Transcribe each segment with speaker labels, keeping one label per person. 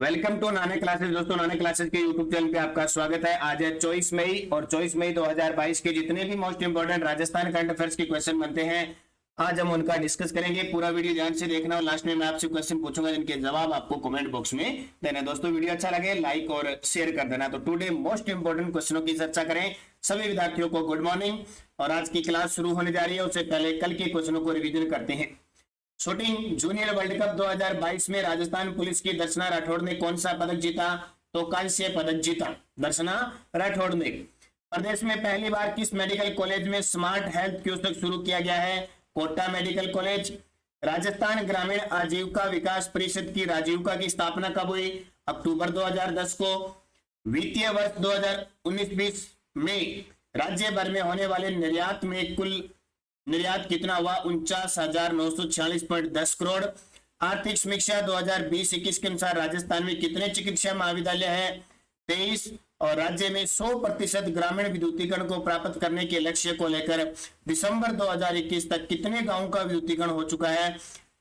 Speaker 1: Welcome to Nanak classes. दोस्तों, Nanak classes के YouTube channel पे आपका स्वागत है। आज है 24 मई और 24 मई 2022 के जितने भी most important Rajasthan current affairs के क्वेश्चन बनते हैं, आज हम उनका डिस्कस करेंगे। पूरा वीडियो ध्यान से देखना और लास्ट में मैं आपसे क्वेश्चन पूछूंगा जिनके जवाब आपको कमेंट बॉक्स में देना। दोस्तों, वीडियो अच्छा लगे लाइक और शेयर कर देना। तो टुडे मोस्ट इंपोर्टेंट क्वेश्चनों की चर्चा करें। सभी विद्यार्थियों को गुड मॉर्निंग। और आज की क्लास शुरू होने जा रही है, उससे पहले कल के क्वेश्चनों को रिविजन करते हैं। शूटिंग जूनियर वर्ल्ड कप 2022 में राजस्थान पुलिस की दर्शना राठौड़ ने कौन सा पदक जीता? तो कांस्य पदक जीता दर्शना राठौड़ ने। प्रदेश में पहली बार किस मेडिकल कॉलेज में स्मार्ट हेल्थ क्यूसेक शुरू किया गया है? Kota medical college. राजस्थान ग्रामीण आजीविका विकास परिषद की राजीविका की स्थापना कब हुई? अक्टूबर 2010 को। वित्तीय वर्ष 2019-20 में राज्य भर में होने वाले निर्यात में कुल निर्यात कितना हुआ? 49,946.10 करोड़। आर्थिक समीक्षा 2020-21 के अनुसार राजस्थान में कितने चिकित्सा महाविद्यालय है? 23। और राज्य में 100% ग्रामीण विद्युतीकरण को प्राप्त करने के लक्ष्य को लेकर दिसंबर 2021 तक कितने गांवों का विद्युतीकरण हो चुका है?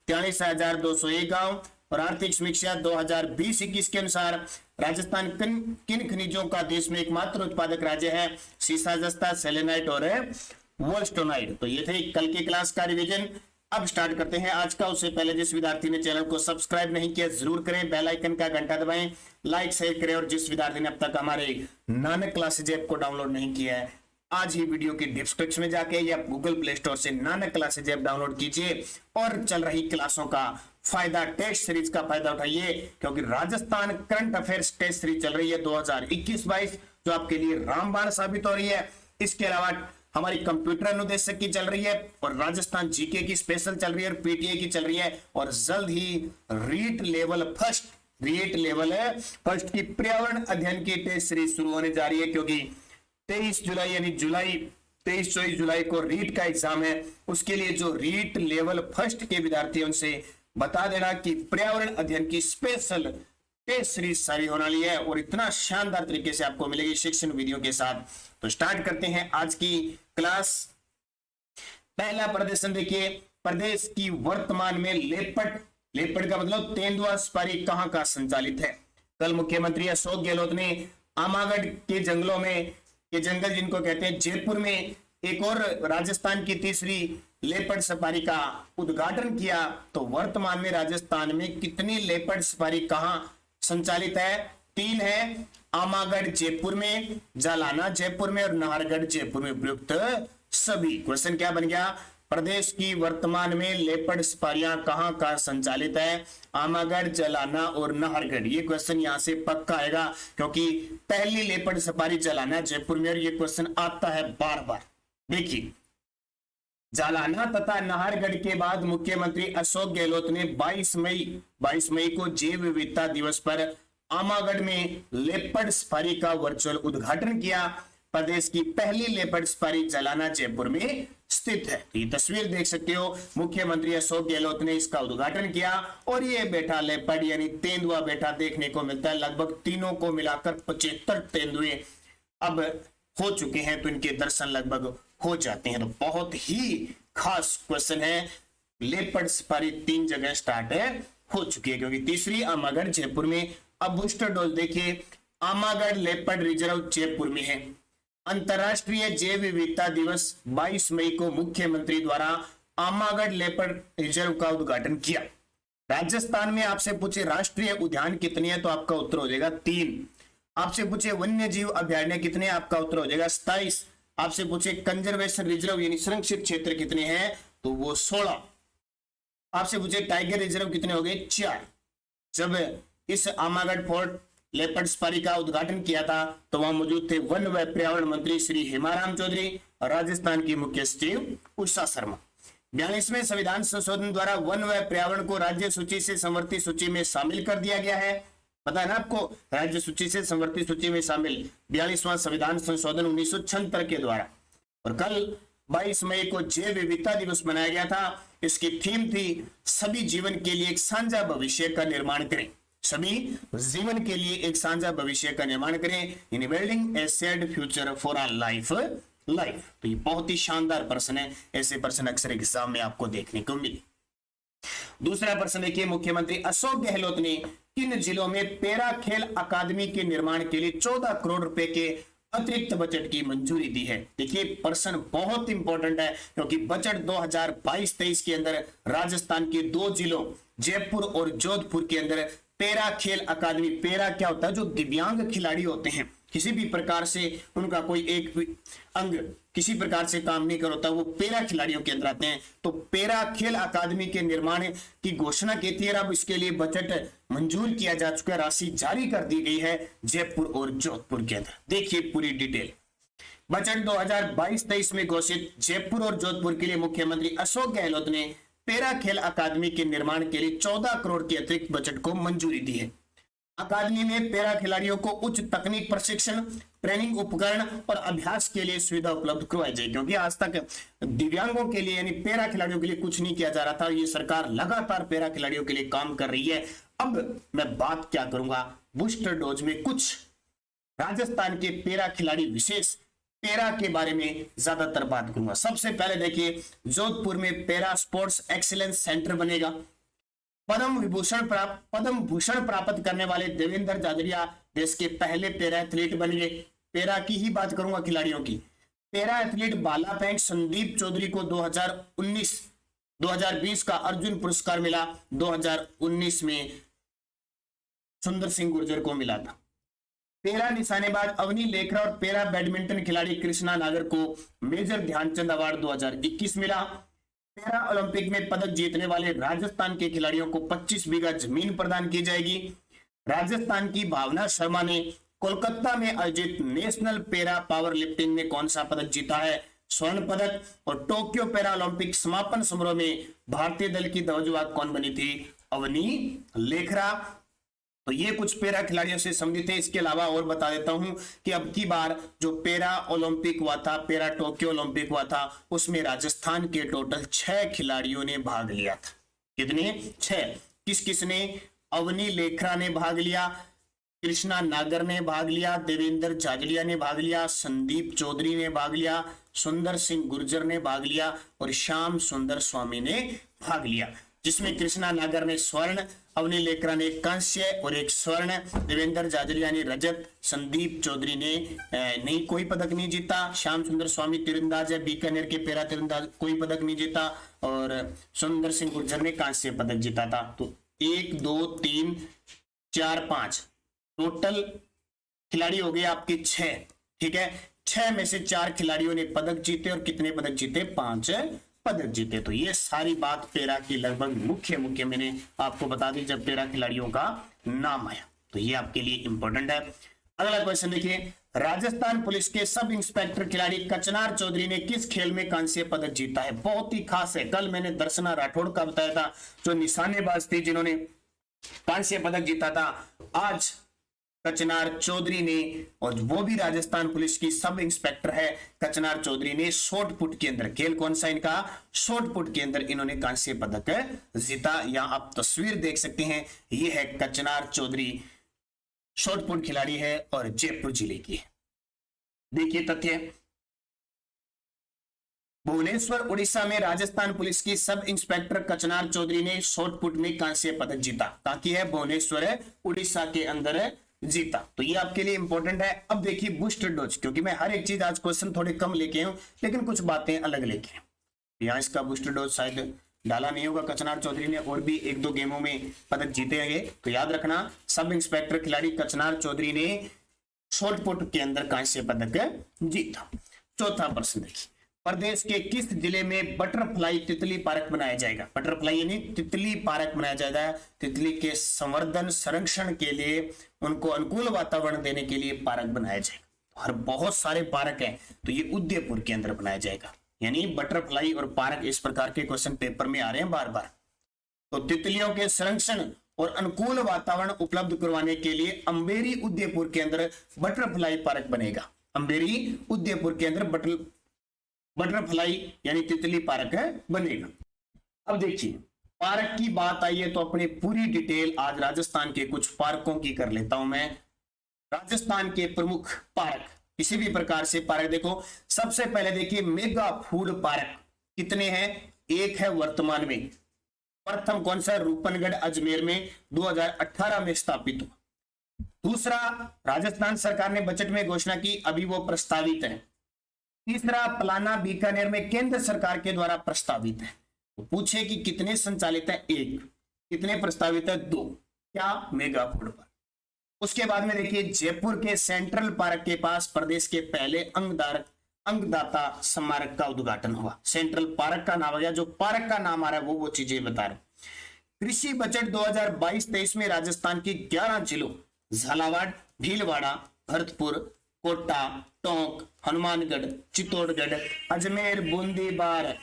Speaker 1: 43,201 गांव। और आर्थिक समीक्षा 2020-21 के अनुसार राजस्थान किन खनिजों का देश में एकमात्र उत्पादक राज्य है? सीसा, जस्ता, सेलेनाइट और वोल्स्टोनाइट। तो ये थे कल के क्लास का रिवीजन। अब स्टार्ट करते हैं आज का। उससे पहले जिस विद्यार्थी ने चैनल को सब्सक्राइब नहीं किया जरूर करें, बेल आइकन का घंटा दबाएं, लाइक शेयर करें। और जिस विद्यार्थी ने अब तक हमारे नानक क्लासेज ऐप को डाउनलोड नहीं किया है, आज ही वीडियो की डिस्क्रिप्शन में जाके या गूगल प्ले स्टोर से नानक क्लासेज ऐप डाउनलोड कीजिए और चल रही क्लासों का फायदा, टेस्ट सीरीज का फायदा उठाइए। क्योंकि Rajasthan current affairs test series चल रही है 2021-22, जो आपके लिए रामबाण साबित हो रही है। इसके अलावा हमारी कंप्यूटर अनुदेशक की चल रही है और राजस्थान जीके की स्पेशल चल रही है और पीटीए की चल रही है। और जल्द ही रीट लेवल फर्स्ट की पर्यावरण अध्ययन की टेस्ट सीरीज शुरू होने जा रही है। क्योंकि 23 जुलाई यानी 23-24 जुलाई को रीट का एग्जाम है। उसके लिए जो रीट लेवल फर्स्ट के विद्यार्थी उनसे बता देना कि पर्यावरण अध्ययन की स्पेशल टेस्ट सीरीज सारी होने वाली है और इतना शानदार तरीके से आपको मिलेगी शिक्षण वीडियो के साथ। तो स्टार्ट करते हैं आज की क्लास। पहला प्रदर्शन देखिए। प्रदेश की वर्तमान में लेपर्ड का मतलब तेंदुआ सफारी कहां का संचालित है? कल मुख्यमंत्री अशोक गहलोत ने आमागढ़ के जंगलों में, ये जंगल जिनको कहते हैं, जयपुर में एक और राजस्थान की तीसरी लेपर्ड सफारी का उद्घाटन किया। तो वर्तमान में राजस्थान में कितनी लेपर्ड सफारी कहां संचालित है? 3 है। आमागढ़ जयपुर में, जालाना जयपुर में और नाहरगढ़ जयपुर में उपयुक्त सभी। क्वेश्चन क्या बन गया? प्रदेश की वर्तमान में लेपर्ड सफारियां कहां का संचालित है? आमागढ़, जालाना और नाहरगढ़। ये क्वेश्चन यहां से पक्का आएगा क्योंकि पहली लेपर्ड सफारी जालाना जयपुर में और ये क्वेश्चन आता है बार बार। देखिए, जालाना तथा नाहरगढ़ के बाद मुख्यमंत्री अशोक गहलोत ने 22 मई को जैव विविधता दिवस पर आमागढ़ में लेपर्ड सफारी का वर्चुअल उद्घाटन किया। प्रदेश की पहली लेपर्ड सफारी जालाना जयपुर में स्थित है। तो ये तस्वीर देख सकते हो, मुख्यमंत्री अशोक गहलोत ने इसका उद्घाटन किया और ये बेटा लेपर्ड यानी तेंदुआ बेटा देखने को मिलता है। लगभग तीनों को मिलाकर 75 तेंदुए अब हो चुके हैं, तो इनके दर्शन लगभग हो जाते हैं। तो बहुत ही खास क्वेश्चन है। लेपर्ड सफारी 3 जगह स्टार्ट हो चुकी है, क्योंकि तीसरी आमागढ़ जयपुर में। अब बूस्टर डोज देखिए। आमागढ़ लेपर्ड रिजर्व जयपुर में है। अंतरराष्ट्रीय जैव विविधता दिवस 22 मई को मुख्यमंत्री द्वारा आमागढ़ लेपर्ड रिजर्व का उद्घाटन किया। राजस्थान में आपसे पूछे राष्ट्रीय उद्यान कितने हैं, तो आपका उत्तर हो जाएगा 3। आपसे पूछे वन्य जीव अभ्यारण्य कितने, आपका उत्तर हो जाएगा 27। आपसे पूछे कंजर्वेशन रिजर्व यानी संरक्षित क्षेत्र कितने हैं, तो वो 16। आपसे पूछे टाइगर रिजर्व कितने हो गए, 4। जब इस आमागढ़ फोर्ट लेपर्ड सफारी का उद्घाटन किया था तो वहां मौजूद थे वन व पर्यावरण मंत्री श्री हेमाराम चौधरी और राजस्थान की मुख्य सचिव उषा शर्मा। 42वें संविधान संशोधन द्वारा वन व पर्यावरण को राज्य सूची से संवर्ती सूची में शामिल कर दिया गया है। पता है ना आपको, राज्य सूची से संवर्ती सूची में शामिल 42वां संविधान संशोधन 1976 के द्वारा। और कल 22 मई को जैव विविधता दिवस मनाया गया था। इसकी थीम थी सभी जीवन के लिए एक साझा भविष्य का निर्माण करें। सभी जीवन के लिए एक साझा भविष्य का निर्माण करें, in building a shared future for our life. तो ये बहुत ही शानदार प्रश्न है। ऐसे प्रश्न अक्सर एग्जाम में आपको देखने को मिले। दूसरा प्रश्न देखिए, मुख्यमंत्री अशोक गहलोत ने किन जिलों में पैरा खेल अकादमी के निर्माण के लिए 14 करोड़ रुपए के अतिरिक्त बजट की मंजूरी दी है? देखिए प्रश्न बहुत इंपॉर्टेंट है, क्योंकि बजट 2022-23 के अंदर राजस्थान के 2 जिलों जयपुर और जोधपुर के अंदर पैरा खेल अकादमी, पैरा क्या होता है, जो दिव्यांग खिलाड़ी होते हैं, किसी भी प्रकार से उनका कोई एक अंग किसी प्रकार से काम नहीं कर होता, वो पैरा खिलाड़ियों के अंदर आते हैं। तो पैरा खेल अकादमी के निर्माण की घोषणा की थी और अब इसके लिए बजट मंजूर किया जा चुका है, राशि जारी कर दी गई है जयपुर और जोधपुर के अंदर। देखिए पूरी डिटेल, बजट 2022-23 में घोषित जयपुर और जोधपुर के लिए मुख्यमंत्री अशोक गहलोत ने पैरा खेल अकादमी के निर्माण के लिए 14 करोड़ के अतिरिक्त बजट को मंजूरी दी है। अकादमी में पैरा खिलाड़ियों को उच्च तकनीक प्रशिक्षण, ट्रेनिंग उपकरण और अभ्यास के लिए सुविधा उपलब्ध करवाई जाएगी, क्योंकि आज तक दिव्यांगों के लिए यानी पैरा खिलाड़ियों के लिए कुछ नहीं किया जा रहा था। ये सरकार लगातार पैरा खिलाड़ियों के लिए काम कर रही है। अब मैं बात क्या करूंगा, बूस्टर डोज में कुछ राजस्थान के पैरा खिलाड़ी विशेष पैरा के बारे में ज्यादातर बात करूंगा। सबसे पहले देखिए, जोधपुर में पैरा स्पोर्ट्स एक्सीलेंस सेंटर बनेगा। पद्म भूषण प्राप्त करने वाले देवेंद्र झाझड़िया देश के पहले पैरा एथलीट बनेंगे। पैरा की ही बात करूंगा खिलाड़ियों की। पैरा एथलीट भाला फेंक संदीप चौधरी को 2020 का अर्जुन पुरस्कार मिला। 2019 में सुंदर सिंह गुर्जर को मिला था। पैरा निशानेबाज अवनी लेखरा और पैरा बैडमिंटन खिलाड़ी कृष्णा नागर को मेजर ध्यानचंद अवार्ड 2021 मिला। पैरा ओलंपिक में पदक जीतने वाले राजस्थान के खिलाड़ियों को 25 बीघा जमीन प्रदान की जाएगी। राजस्थान की भावना शर्मा ने कोलकाता में आयोजित नेशनल पैरा पावर लिफ्टिंग में कौन सा पदक जीता है? स्वर्ण पदक। और टोक्यो पैरा ओलंपिक समापन समारोह में भारतीय दल की ध्वजवाहक कौन बनी थी? अवनी लेखरा। तो ये कुछ पैरा खिलाड़ियों से संबंधित है। इसके अलावा और बता देता हूं कि अब की बार जो पैरा ओलंपिक हुआ था, पैरा टोक्यो ओलंपिक हुआ था, उसमें राजस्थान के टोटल 6 खिलाड़ियों ने भाग लिया था। कितने? 6। किस किसने? अवनी लेखरा ने भाग लिया, कृष्णा नागर ने भाग लिया, देवेंद्र झाझड़िया ने भाग लिया, संदीप चौधरी ने भाग लिया, सुंदर सिंह गुर्जर ने भाग लिया और श्याम सुंदर स्वामी ने भाग लिया। जिसमें कृष्णा नागर ने स्वर्ण, अवनी लेखरा ने कांस्य और एक स्वर्ण, देवेंद्र झाझड़िया ने रजत, संदीप चौधरी ने नहीं कोई पदक नहीं जीता, श्याम सुंदर स्वामी तीरंदाज है, बीकानेर के पैरा तीरंदाज, कोई पदक नहीं जीता और सुंदर सिंह गुर्जर ने कांस्य पदक जीता था। तो 1 2 3 4 5 टोटल खिलाड़ी हो गए आपके 6। ठीक है, 6 में से 4 खिलाड़ियों ने पदक जीते और कितने पदक जीते? 5 पदक जीते। तो ये सारी बात पैरा की लगभग मुख्य मैंने आपको बता दी जब पैरा खिलाड़ियों का नाम आया, तो ये आपके लिए इंपॉर्टेंट है। अगला क्वेश्चन देखिए, राजस्थान पुलिस के सब इंस्पेक्टर खिलाड़ी कचनार चौधरी ने किस खेल में कांस्य पदक जीता है? बहुत ही खास है। कल मैंने दर्शना राठौड़ का बताया था, जो निशानेबाज थी जिन्होंने कांस्य पदक जीता था। आज कचनार चौधरी ने, और वो भी राजस्थान पुलिस की सब इंस्पेक्टर है, कचनार चौधरी ने शॉर्ट पुट के अंदर, खेल कौन सा इनका? शॉर्ट पुट के अंदर इन्होंने कांस्य पदक जीता। यहां आप तस्वीर देख सकते हैं, ये है कचनार चौधरी, शॉर्ट पुट खिलाड़ी है और जयपुर जिले की है। देखिए तथ्य, भुवनेश्वर उड़ीसा में राजस्थान पुलिस की सब इंस्पेक्टर कचनार चौधरी ने शॉर्ट पुट में कांस्य पदक जीता। ताकि है भुवनेश्वर उड़ीसा के अंदर जीता। तो ये आपके लिए इंपॉर्टेंट है। अब देखिए बूस्टर डोज, क्योंकि मैं हर एक चीज आज क्वेश्चन थोड़े कम लेके हूं, लेकिन कुछ बातें अलग लेके। यहाँ इसका बूस्टर डोज शायद डाला नहीं होगा। कचनार चौधरी ने और भी 1-2 गेमों में पदक जीते हैं, तो याद रखना सब इंस्पेक्टर खिलाड़ी कचनार चौधरी ने शॉर्ट पुट के अंदर कांस्य पदक जीता। चौथा प्रश्न देखिए, प्रदेश के किस जिले में बटरफ्लाई तितली पार्क बनाया जाएगा? बटरफ्लाई यानी तितली पार्क बनाया जाएगा। तितली के संवर्धन संरक्षण के लिए, उनको अनुकूल वातावरण देने के लिए पार्क बनाया जाएगा। और बहुत सारे पार्क हैं, तो ये उदयपुर के अंदर बनाया जाएगा। यानी बटरफ्लाई और पार्क इस प्रकार के क्वेश्चन पेपर में आ रहे हैं बार बार। तो तितलियों के संरक्षण और अनुकूल वातावरण उपलब्ध करवाने के लिए अंबेरी उदयपुर के अंदर बटरफ्लाई पार्क बनेगा। अंबेरी उदयपुर के अंदर बटरफ्लाई यानी तितली पार्क बनेगा। अब देखिए, पार्क की बात आई है तो अपनी पूरी डिटेल आज राजस्थान के कुछ पार्कों की कर लेता हूं मैं। राजस्थान के प्रमुख पार्क, किसी भी प्रकार से पार्क देखो। सबसे पहले देखिए मेगा फूड पार्क, कितने हैं? 1 है वर्तमान में, प्रथम कौन सा? रूपनगढ़ अजमेर में 2018 में स्थापित हुआ। दूसरा, राजस्थान सरकार ने बजट में घोषणा की, अभी वो प्रस्तावित है। तीसरा, पलाना बीकानेर में केंद्र सरकार के द्वारा प्रस्तावित है। तो पूछे कि कितने संचालित है? 1। कितने प्रस्तावित है? 2। क्या? Mega food park. उसके बाद में देखिए, जयपुर के सेंट्रल पार्क के पास प्रदेश के पहले अंगदाता स्मारक का उद्घाटन हुआ। सेंट्रल पार्क का नाम आ गया, जो पार्क का नाम आ रहा है वो चीजें बता रहे। कृषि बजट 2022-23 में राजस्थान के 11 जिलों झालावाड़, भीलवाड़ा, भरतपुर, कोटा, टोंक, हनुमानगढ़, चित्तौड़गढ़, अजमेर, बूंदी, बार,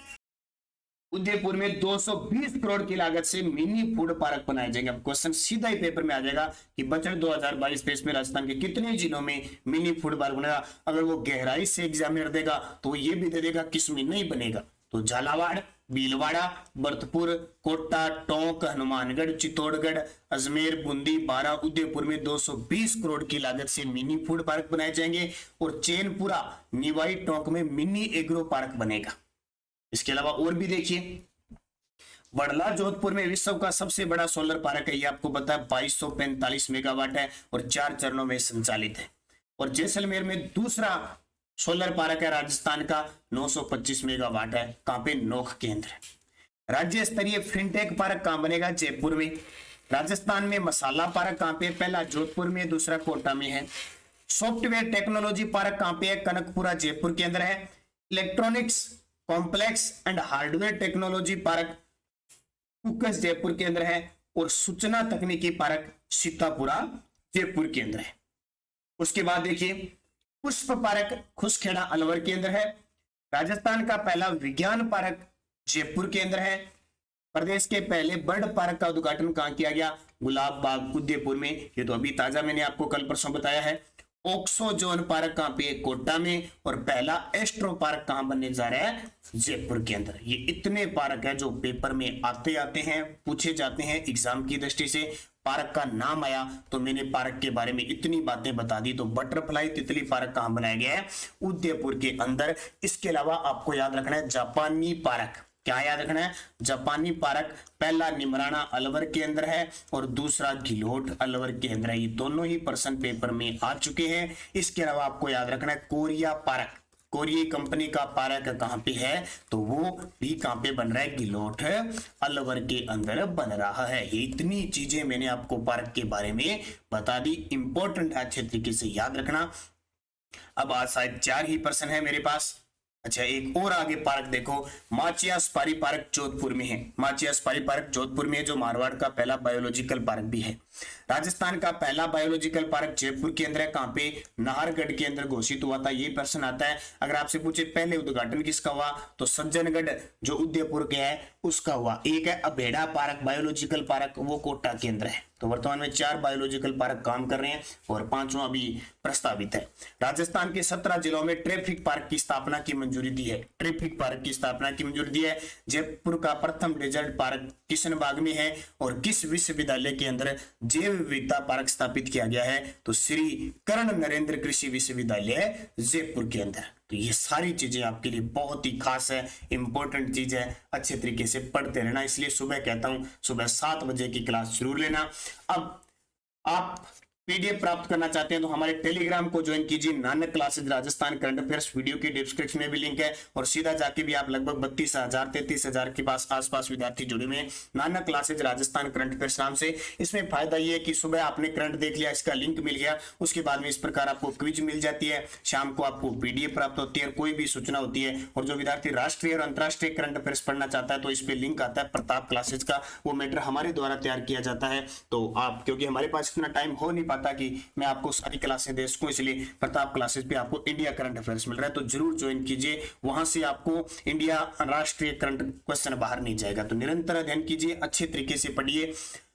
Speaker 1: उदयपुर में 220 करोड़ की लागत से मिनी फूड पार्क बनाए जाएंगे। अब क्वेश्चन सीधा ही पेपर में आ जाएगा कि बजट 2022-23 में राजस्थान के कितने जिलों में मिनी फूड पार्क बनेगा। अगर वो गहराई से एग्जामिनर देगा तो वो ये भी दे देगा किस में नहीं बनेगा। तो झालावाड़, भीलवाड़ा, भरतपुर, कोटा, टोंक, हनुमानगढ़, चित्तौड़गढ़, अजमेर, बूंदी, बारा, उदयपुर में 220 करोड़ की लागत से मिनी फूड पार्क बनाए जाएंगे। और चैनपुरा, निवाई, टोंक में मिनी एग्रो पार्क बनेगा। इसके अलावा और भी देखिए, बड़ला जोधपुर में विश्व का सबसे बड़ा सोलर पार्क है, ये आपको पता है 2245 मेगावाट है और 4 चरणों में संचालित है। और जैसलमेर में दूसरा सोलर पार्क है राजस्थान का, 925 मेगावाट है। कहां पे? नोक केंद्र। राज्य स्तरीय फिनटेक पार्क कहां बनेगा? जयपुर में। राजस्थान में मसाला पार्क कहां पे? पहला जोधपुर में, दूसरा कोटा में है। सॉफ्टवेयर टेक्नोलॉजी पार्क कहां पे है? कनकपुरा, जयपुर के अंदर है। Electronics complex and hardware technology park Kukas, Jaipur के अंदर है। और सूचना तकनीकी पार्क सीतापुरा, जयपुर के अंदर है। उसके बाद देखिए, पुष्प पार्क खुसखेड़ा, अलवर के अंदर है। राजस्थान का पहला विज्ञान पार्क जयपुर के अंदर है। प्रदेश के पहले बर्ड पार्क का उद्घाटन कहां किया गया? गुलाब बाग, उदयपुर में। ये तो अभी ताजा मैंने आपको कल परसों बताया है। ऑक्सो जोन पार्क कहां पे? कोटा में। और पहला एस्ट्रो पार्क कहां बनने जा रहा है? जयपुर के अंदर। ये इतने पार्क है जो पेपर में आते हैं, पूछे जाते हैं एग्जाम की दृष्टि से। पार्क का नाम आया तो मैंने पार्क के बारे में इतनी बातें बता दी। तो बटरफ्लाई तितली पार्क कहां बनाया गया है? उदयपुर के अंदर। इसके अलावा आपको याद रखना है जापानी पार्क। क्या याद रखना है? जापानी पार्क पहला निमराना, अलवर के अंदर है और दूसरा घिलोट, अलवर के अंदर है। ये दोनों ही प्रश्न पेपर में आ चुके हैं। इसके अलावा आपको याद रखना है कोरिया पार्क, कोरिया कंपनी का पार्क कहां पे है? तो वो भी कहां पे बन रहा है? घिलोट, अलवर के अंदर बन रहा है। ये इतनी चीजें मैंने आपको पार्क के बारे में बता दी। इंपॉर्टेंट है, अच्छे तरीके से याद रखना। अब आज शायद 4 ही प्रश्न है मेरे पास। अच्छा, एक और आगे पार्क देखो, माचिया सफारी पार्क जोधपुर में है। माचिया सफारी पार्क जोधपुर में है, जो मारवाड़ का पहला बायोलॉजिकल पार्क भी है। राजस्थान का पहला बायोलॉजिकल पार्क जयपुर के अंदर है। कहां पे? नाहरगढ़ के अंदर घोषित हुआ था। ये प्रश्न आता है। अगर आपसे पूछे पहले उद्घाटन किसका हुआ, तो सज्जनगढ़ जो उदयपुर के है उसका हुआ। एक है अभेड़ा पार्क बायोलॉजिकल पार्क, वो कोटा के अंदर है। तो वर्तमान में 4 बायोलॉजिकल पार्क काम कर रहे हैं और 5वां अभी प्रस्तावित है। राजस्थान के 17 जिलों में ट्रैफिक पार्क की स्थापना की मंजूरी दी है। ट्रैफिक पार्क की स्थापना की मंजूरी दी है। जयपुर का प्रथम डेजर्ट पार्क किशनबाग में है। और किस विश्वविद्यालय के अंदर जैव विविधता पार्क स्थापित किया गया है? तो श्री कर्ण नरेंद्र कृषि विश्वविद्यालय जयपुर के अंदर। तो ये सारी चीजें आपके लिए बहुत ही खास है, इंपॉर्टेंट चीज है। अच्छे तरीके से पढ़ते रहना। इसलिए सुबह कहता हूं, सुबह 7 बजे की क्लास जरूर लेना। अब आप पीडीएफ प्राप्त करना चाहते हैं तो हमारे टेलीग्राम को ज्वाइन कीजिए, Nanak classes Rajasthan current affairs. Video की डिस्क्रिप्शन में भी लिंक है। और सीधा जाके भी आप लगभग 32,000-33,000 के पास आसपास विद्यार्थी जुड़े हुए हैं Nanak classes Rajasthan current affairs नाम से। इसमें फायदा ये है कि सुबह आपने करंट देख लिया, इसका लिंक मिल गया, उसके बाद में इस प्रकार आपको क्विज मिल जाती है, शाम को आपको पीडीएफ प्राप्त होती है, कोई भी सूचना होती है। और जो विद्यार्थी राष्ट्रीय और अंतरराष्ट्रीय करंट अफेयर्स पढ़ना चाहता है तो इस पे लिंक आता है प्रताप क्लासेज का। वो मैटर हमारे द्वारा तैयार किया जाता है। तो आप, क्योंकि हमारे पास इतना टाइम हो नहीं पाता कि मैं आपको सारी क्लासें दे सकूं, इसलिए प्रताप क्लासेस पे आपको इंडिया करंट अफेयर्स मिल रहा है। तो जरूर ज्वाइन कीजिए, वहां से आपको इंडिया राष्ट्रीय करंट क्वेश्चन बाहर नहीं जाएगा। तो निरंतर अध्ययन कीजिए, अच्छे तरीके से पढ़िए।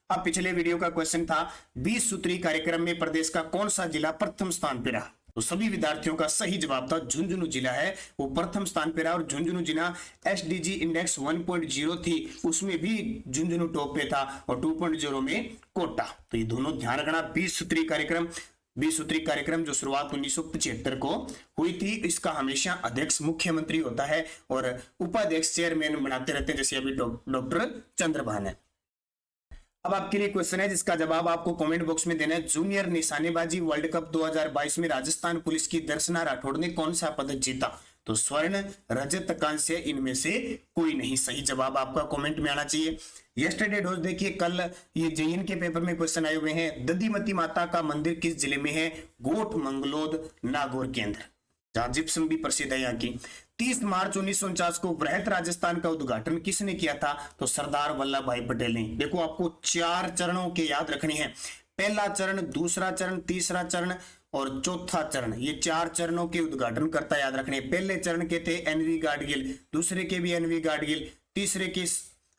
Speaker 1: अब पिछले वीडियो का क्वेश्चन था 20 सूत्री कार्यक्रम में प्रदेश का कौन सा जिला प्रथम स्थान पे रहा? तो सभी विद्यार्थियों का सही जवाब था झुंझुनू जिला है, वो प्रथम स्थान पे रहा। और झुंझुनू जिला एसडीजी इंडेक्स 1.0 थी, उसमें भी झुंझुनू टॉप पे था। और 2.0 में कोटा। तो ये दोनों ध्यान रखना। 20 सूत्री कार्यक्रम 20 सूत्री कार्यक्रम जो शुरुआत 1975 को हुई थी, इसका हमेशा अध्यक्ष मुख्यमंत्री होता है और उपाध्यक्ष चेयरमैन बनाते रहते हैं, जैसे अभी डॉक्टर चंद्रभान है। अब आपके लिए क्वेश्चन है जिसका जवाब आपको कमेंट बॉक्स में देना है। जूनियर निशानेबाजी वर्ल्ड कप 2022 में राजस्थान पुलिस की दर्शना राठौड़ ने कौन सा पदक जीता? तो स्वर्ण, रजत, कांस्य, इनमें से कोई नहीं। सही जवाब आपका कमेंट में आना चाहिए। यस्टरडे डोज देखिए, कल ये जेईएन के पेपर में क्वेश्चन आए हुए हैं। दधिमती माता का मंदिर किस जिले में है? गोठ, मंगलोद, नागौर के अंदर, जहां जिप्सम भी प्रसिद्ध है यहाँ की। 30 मार्च 1949 को वृहत राजस्थान का उद्घाटन किसने किया था? तो सरदार वल्लभ भाई पटेल ने। देखो आपको 4 चरणों के याद रखने हैं। पहला चरण, दूसरा चरण, तीसरा चरण और चौथा चरण, ये 4 चरणों के उद्घाटन करता याद रखने। पहले चरण के थे एनवी गाडगिल, दूसरे के भी एनवी गाडगिल, तीसरे के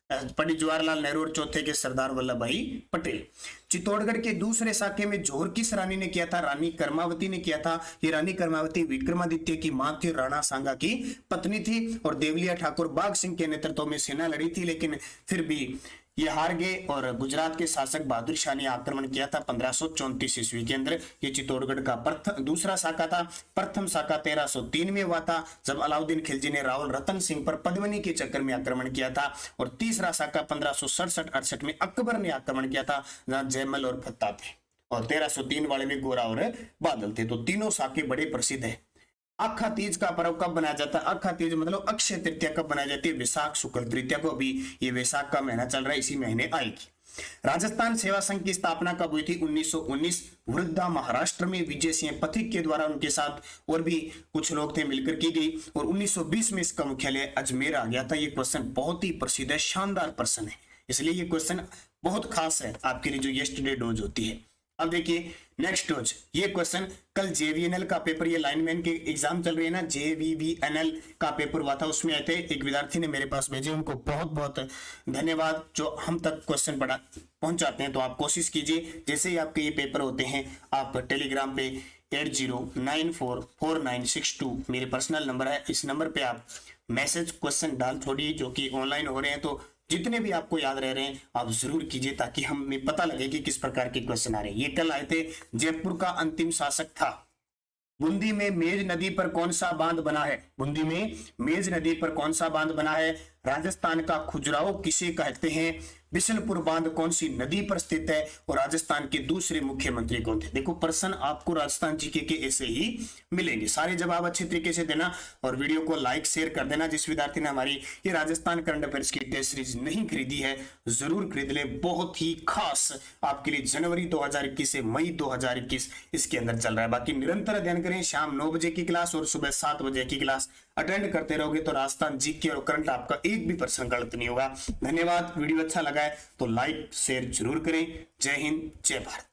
Speaker 1: पंडित जवाहरलाल नेहरू और चौथे के सरदार वल्लभ भाई पटेल। चित्तौड़गढ़ के दूसरे साके में जोहर किस रानी ने किया था? रानी कर्मावती ने किया था। ये रानी कर्मावती विक्रमादित्य की मां थी, राणा सांगा की पत्नी थी और देवलिया ठाकुर बाघ सिंह के नेतृत्व में सेना लड़ी थी, लेकिन फिर भी ये हार गए और गुजरात के शासक बहादुर शाह ने आक्रमण किया था 1534 ईस्वी के अंदर। ये चित्तौड़गढ़ का दूसरा साका था। प्रथम साका 1303 में हुआ था, जब अलाउद्दीन खिलजी ने रावल रतन सिंह पर पद्मिनी के चक्कर में आक्रमण किया था। और तीसरा साका 1567-68 में अकबर ने आक्रमण किया था, जहां जयमल और फत्ता थे। और 1303 वाले में गोरा और बादल थे। तो तीनों साके बड़े प्रसिद्ध है। अखा तीज का पर्व कब बनाया जाता है? अखा तीज मतलब अक्षय तृतीया कब बनाई जाती है? वैशाख शुक्ल तृतीया को। अभी ये वैशाख का महीना चल रहा है, इसी महीने आएगी। राजस्थान सेवा संघ की स्थापना कब हुई थी? 1919 वृद्धा महाराष्ट्र में विजय सिंह पथिक के द्वारा, उनके साथ और भी कुछ लोग थे, मिलकर की गई। और 1920 में इसका मुख्यालय अजमेर आ गया था। ये क्वेश्चन बहुत ही प्रसिद्ध है, शानदार प्रश्न है, इसलिए ये क्वेश्चन बहुत खास है आपके लिए जो यस्टरडे डोज होती है। अब देखिए नेक्स्ट डोज, ये क्वेश्चन कल जेवीएनएल का पेपर, ये लाइनमैन के एग्जाम चल रही है ना, जेवीवीएनएल का पेपर हुआ था, उसमें आए थे। एक विद्यार्थी ने मेरे पास भेजे, उनको बहुत बहुत धन्यवाद जो हम तक क्वेश्चन पहुंचाते हैं। तो आप कोशिश कीजिए, जैसे ही आपके ये पेपर होते हैं आप टेलीग्राम पे 80944962 मेरे पर्सनल नंबर है, इस नंबर पे आप मैसेज क्वेश्चन डाल छोड़िए, जो कि ऑनलाइन हो रहे हैं। तो जितने भी आपको याद रह रहे हैं आप जरूर कीजिए, ताकि हमें पता लगे कि किस प्रकार के क्वेश्चन आ रहे हैं। ये कल आए थे। जयपुर का अंतिम शासक था। बूंदी में मेज नदी पर कौन सा बांध बना है? बूंदी में मेज नदी पर कौन सा बांध बना है? राजस्थान का खुजराहो किसे कहते हैं? बिशनपुर बांध कौन सी नदी पर स्थित है? और राजस्थान के दूसरे मुख्यमंत्री कौन थे? देखो प्रश्न आपको राजस्थान जीके के ऐसे ही मिलेंगे। सारे जवाब अच्छे तरीके से देना और वीडियो को लाइक शेयर कर देना। जिस विद्यार्थी ने हमारी ये राजस्थान करंट अफेयर्स की टेस्ट सीरीज नहीं खरीदी है जरूर खरीद ले। बहुत ही खास आपके लिए जनवरी 2021 से मई 2021 इसके अंदर चल रहा है। बाकी निरंतर अध्ययन करें। शाम 9 बजे की क्लास और सुबह 7 बजे की क्लास अटेंड करते रहोगे तो राजस्थान जीके और करंट आपका एक भी प्रश्न गलत नहीं होगा। धन्यवाद। वीडियो अच्छा लगा है तो लाइक शेयर जरूर करें। जय हिंद, जय भारत।